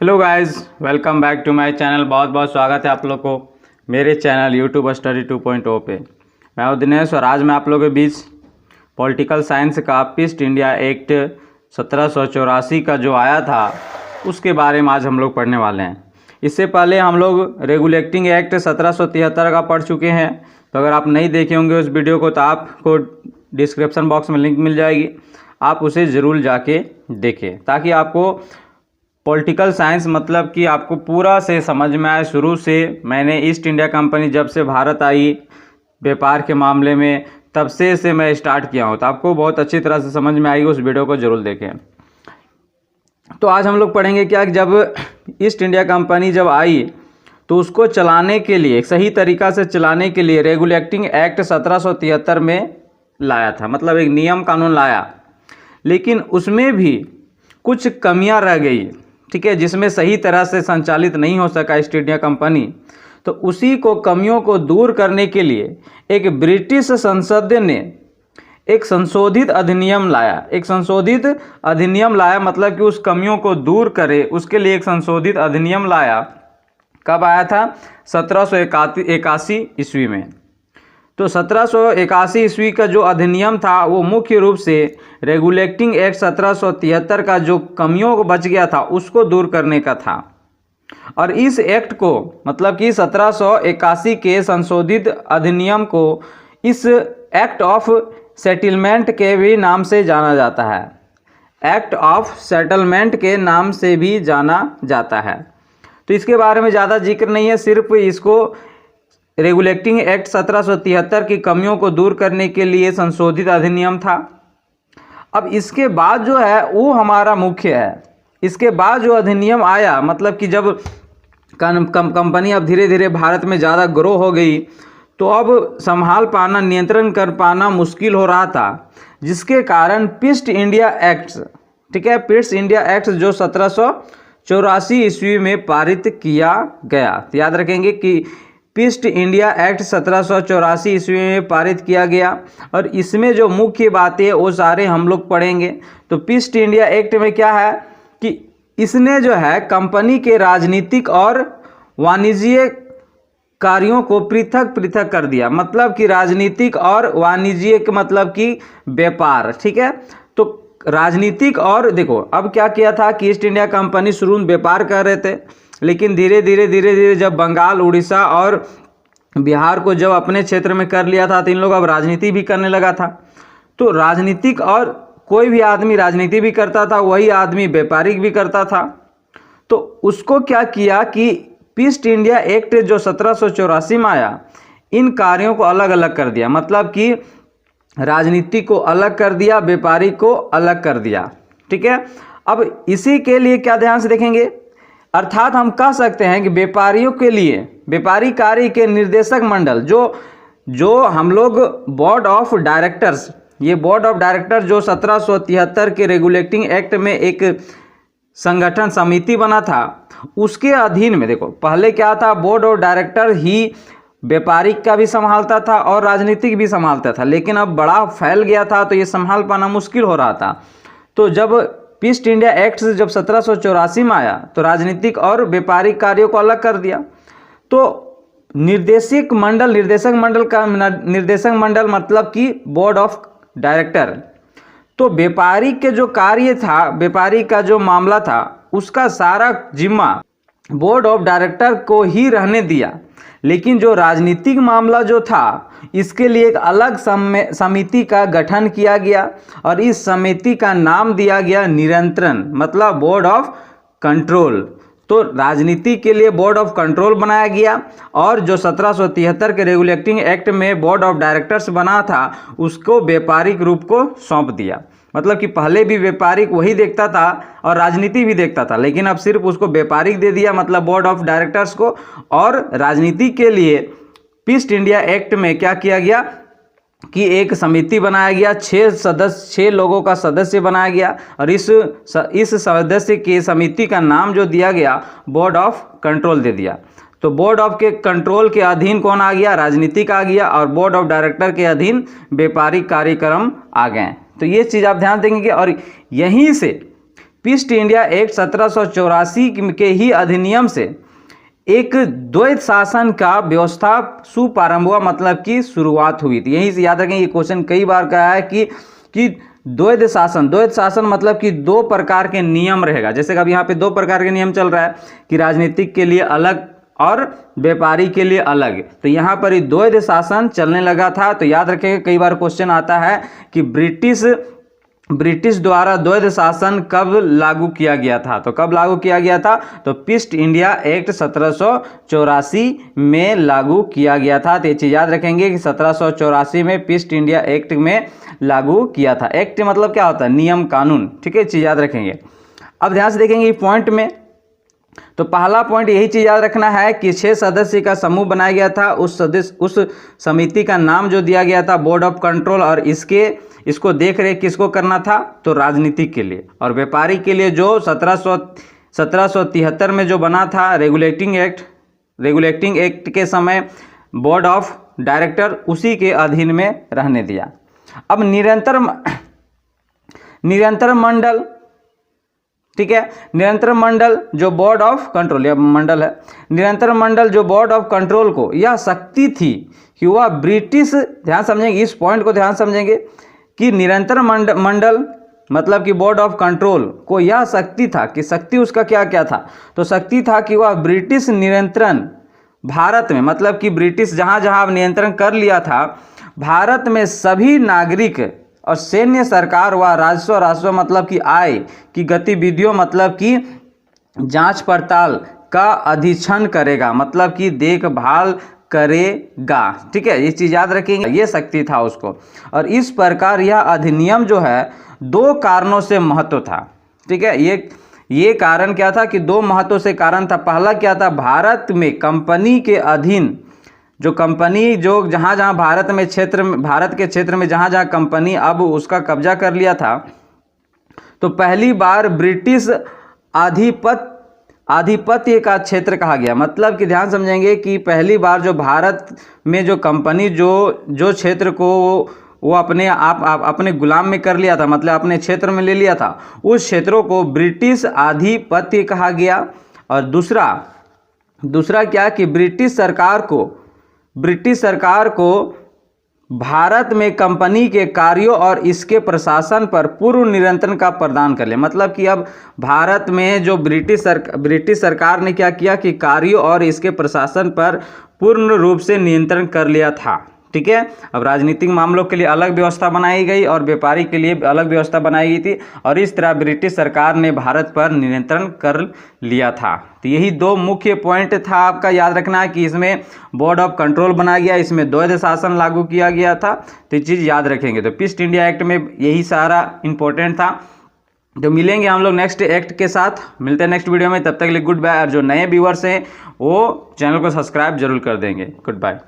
Hello guys, welcome back to my channel. बहुत बहुत स्वागत है आप लोग को मेरे चैनल यूट्यूब स्टडी 2.0 पे। मैं हूं दिनेश और आज मैं आप लोगों के बीच पॉलिटिकल साइंस का पीस्ट इंडिया एक्ट 1784 का जो आया था उसके बारे में आज हम लोग पढ़ने वाले हैं। इससे पहले हम लोग रेगुलेटिंग एक्ट 1773 का पढ़ चुके हैं, तो अगर आप नहीं देखे होंगे उस वीडियो को तो आपको डिस्क्रिप्शन बॉक्स में लिंक मिल जाएगी, आप उसे ज़रूर जाके देखें ताकि आपको पॉलिटिकल साइंस मतलब कि आपको पूरा से समझ में आए। शुरू से मैंने ईस्ट इंडिया कंपनी जब से भारत आई व्यापार के मामले में तब से मैं स्टार्ट किया हूँ, तो आपको बहुत अच्छी तरह से समझ में आएगी। उस वीडियो को ज़रूर देखें। तो आज हम लोग पढ़ेंगे क्या, जब ईस्ट इंडिया कंपनी जब आई तो उसको चलाने के लिए, सही तरीक़ा से चलाने के लिए रेगुलेटिंग एक्ट 1773 में लाया था, मतलब एक नियम कानून लाया, लेकिन उसमें भी कुछ कमियां रह गई, ठीक है, जिसमें सही तरह से संचालित नहीं हो सका ईस्ट इंडिया कंपनी। तो उसी को कमियों को दूर करने के लिए एक ब्रिटिश संसद ने एक संशोधित अधिनियम लाया। एक संशोधित अधिनियम लाया मतलब कि उस कमियों को दूर करे, उसके लिए एक संशोधित अधिनियम लाया। कब आया था? 1781 ईस्वी में। तो 1781 ईस्वी का जो अधिनियम था वो मुख्य रूप से रेगुलेटिंग एक्ट 1773 का जो कमियों को बच गया था उसको दूर करने का था। और इस एक्ट को मतलब कि 1781 के संशोधित अधिनियम को इस एक्ट ऑफ सेटलमेंट के भी नाम से जाना जाता है। एक्ट ऑफ सेटलमेंट के नाम से भी जाना जाता है। तो इसके बारे में ज़्यादा जिक्र नहीं है, सिर्फ इसको रेगुलेटिंग एक्ट 1773 की कमियों को दूर करने के लिए संशोधित अधिनियम था। अब इसके बाद जो है वो हमारा मुख्य है। इसके बाद जो अधिनियम आया, मतलब कि जब कंपनी अब धीरे धीरे भारत में ज़्यादा ग्रो हो गई तो अब संभाल पाना, नियंत्रण कर पाना मुश्किल हो रहा था, जिसके कारण पीस्ट इंडिया एक्ट, ठीक है, पीस्ट इंडिया एक्ट जो 1784 ईस्वी में पारित किया गया। तो याद रखेंगे कि पीस्ट इंडिया एक्ट 1784 ईस्वी में पारित किया गया और इसमें जो मुख्य बातें वो सारे हम लोग पढ़ेंगे। तो पीस्ट इंडिया एक्ट में क्या है कि इसने जो है कंपनी के राजनीतिक और वाणिज्यिक कार्यों को पृथक पृथक कर दिया। मतलब कि राजनीतिक और वाणिज्यिक मतलब कि व्यापार, ठीक है। तो राजनीतिक और देखो अब क्या किया था कि ईस्ट इंडिया कंपनी शुरू में व्यापार कर रहे थे, लेकिन धीरे धीरे जब बंगाल, उड़ीसा और बिहार को जब अपने क्षेत्र में कर लिया था तो इन लोग अब राजनीति भी करने लगा था। तो राजनीतिक और कोई भी आदमी राजनीति भी करता था, वही आदमी व्यापारिक भी करता था। तो उसको क्या किया कि पीस्ट इंडिया एक्ट जो 1784 में आया, इन कार्यों को अलग अलग कर दिया। मतलब कि राजनीति को अलग कर दिया, व्यापारिक को अलग कर दिया, ठीक है। अब इसी के लिए क्या ध्यान से देखेंगे, अर्थात हम कह सकते हैं कि व्यापारियों के लिए व्यापारी कार्य के निर्देशक मंडल जो हम लोग बोर्ड ऑफ डायरेक्टर्स, ये बोर्ड ऑफ डायरेक्टर जो 1773 के रेगुलेटिंग एक्ट में एक संगठन समिति बना था, उसके अधीन में देखो पहले क्या था, बोर्ड ऑफ डायरेक्टर ही व्यापारिक का भी संभालता था और राजनीतिक भी संभालता था, लेकिन अब बड़ा फैल गया था तो ये संभाल पाना मुश्किल हो रहा था। तो जब पीस्ट इंडिया एक्ट जब 1784 में आया तो राजनीतिक और व्यापारिक कार्यों को अलग कर दिया। तो निर्देशक मंडल मतलब कि बोर्ड ऑफ डायरेक्टर, तो व्यापारिक के जो कार्य था, व्यापारिक का जो मामला था, उसका सारा जिम्मा बोर्ड ऑफ डायरेक्टर को ही रहने दिया। लेकिन जो राजनीतिक मामला जो था, इसके लिए एक अलग समिति का गठन किया गया और इस समिति का नाम दिया गया नियंत्रण, मतलब बोर्ड ऑफ कंट्रोल। तो राजनीति के लिए बोर्ड ऑफ कंट्रोल बनाया गया और जो 1773 के रेगुलेटिंग एक्ट में बोर्ड ऑफ डायरेक्टर्स बना था उसको व्यापारिक रूप को सौंप दिया। मतलब कि पहले भी व्यापारिक वही देखता था और राजनीति भी देखता था, लेकिन अब सिर्फ उसको व्यापारिक दे दिया, मतलब बोर्ड ऑफ डायरेक्टर्स को। और राजनीति के लिए पीस्ट इंडिया एक्ट में क्या किया गया कि एक समिति बनाया गया, 6 लोगों का सदस्य बनाया गया और इस सदस्य की समिति का नाम जो दिया गया बोर्ड ऑफ कंट्रोल दे दिया। तो बोर्ड ऑफ के कंट्रोल के अधीन कौन आ गया? राजनीतिक आ गया और बोर्ड ऑफ डायरेक्टर के अधीन व्यापारिक कार्यक्रम आ गए। तो ये चीज़ आप ध्यान देंगे और यहीं से ईस्ट इंडिया एक्ट 1784 के ही अधिनियम से एक द्वैत शासन का व्यवस्था शुभारंभ हुआ, मतलब कि शुरुआत हुई थी। यहीं से याद रखें, ये क्वेश्चन कई बार कहा है कि द्वैत शासन मतलब कि दो प्रकार के नियम रहेगा। जैसे कि अब यहाँ पे दो प्रकार के नियम चल रहा है कि राजनीतिक के लिए अलग और व्यापारी के लिए अलग, तो यहाँ पर ही द्वैत शासन चलने लगा था। तो याद रखेंगे, कई बार क्वेश्चन आता है कि ब्रिटिश द्वारा द्वैत शासन कब लागू किया गया था। तो कब लागू किया गया था? तो ईस्ट इंडिया एक्ट 1784 में लागू किया गया था। तो ये चीज याद रखेंगे कि 1784 में ईस्ट इंडिया एक्ट में लागू किया था। एक्ट मतलब क्या होता है? नियम कानून, ठीक है, चीज याद रखेंगे। अब ध्यान से देखेंगे पॉइंट में, तो पहला पॉइंट यही चीज याद रखना है कि 6 सदस्य का समूह बनाया गया था। उस समिति का नाम जो दिया गया था बोर्ड ऑफ कंट्रोल, और इसको देख रेख किसको करना था? तो राजनीतिक के लिए। और व्यापारी के लिए जो 1773 में जो बना था रेगुलेटिंग एक्ट के समय बोर्ड ऑफ डायरेक्टर, उसी के अधीन में रहने दिया। अब निरंतर मंडल, ठीक है, निरंतर मंडल जो बोर्ड ऑफ कंट्रोल, या मंडल है, निरंतर मंडल जो बोर्ड ऑफ कंट्रोल को यह शक्ति थी कि वह ब्रिटिश, ध्यान समझेंगे इस पॉइंट को, ध्यान समझेंगे कि निरंतर मंडल मतलब कि बोर्ड ऑफ कंट्रोल को यह शक्ति था कि शक्ति उसका क्या क्या था? तो शक्ति था कि वह ब्रिटिश नियंत्रण भारत में, मतलब कि ब्रिटिश जहां जहां नियंत्रण कर लिया था भारत में, सभी नागरिक और सैन्य सरकार व राजस्व मतलब कि आय की गतिविधियों, मतलब कि जांच पड़ताल का अधीक्षण करेगा, मतलब कि देखभाल करेगा, ठीक है, ये चीज याद रखेंगे, ये शक्ति था उसको। और इस प्रकार यह अधिनियम जो है 2 कारणों से महत्व था, ठीक है। ये कारण क्या था कि 2 महत्व से कारण था। पहला क्या था? भारत में कंपनी के अधीन जो कंपनी जो जहाँ जहाँ भारत के क्षेत्र में जहाँ जहाँ कंपनी अब उसका कब्जा कर लिया था, तो पहली बार ब्रिटिश आधिपत्य का क्षेत्र कहा गया। मतलब कि ध्यान समझेंगे कि पहली बार जो भारत में जो कंपनी जो क्षेत्र को वो अपने गुलाम में कर लिया था, मतलब अपने क्षेत्र में ले लिया था, उस क्षेत्रों को ब्रिटिश आधिपत्य कहा गया। और दूसरा क्या कि ब्रिटिश सरकार को भारत में कंपनी के कार्यों और इसके प्रशासन पर पूर्ण नियंत्रण का प्रदान कर लिया। मतलब कि अब भारत में जो ब्रिटिश सरकार ने क्या किया कि कार्यों और इसके प्रशासन पर पूर्ण रूप से नियंत्रण कर लिया था, ठीक है। अब राजनीतिक मामलों के लिए अलग व्यवस्था बनाई गई और व्यापारी के लिए अलग व्यवस्था बनाई गई थी, और इस तरह ब्रिटिश सरकार ने भारत पर नियंत्रण कर लिया था। तो यही 2 मुख्य पॉइंट था आपका याद रखना है कि इसमें बोर्ड ऑफ कंट्रोल बनाया गया, इसमें द्वैत शासन लागू किया गया था। तो ये चीज़ याद रखेंगे। तो ईस्ट इंडिया एक्ट में यही सारा इंपॉर्टेंट था। तो मिलेंगे हम लोग नेक्स्ट एक्ट के साथ, मिलते हैं नेक्स्ट वीडियो में। तब तक के लिए गुड बाय। और जो नए व्यूअर्स हैं वो चैनल को सब्सक्राइब जरूर कर देंगे। Good bye.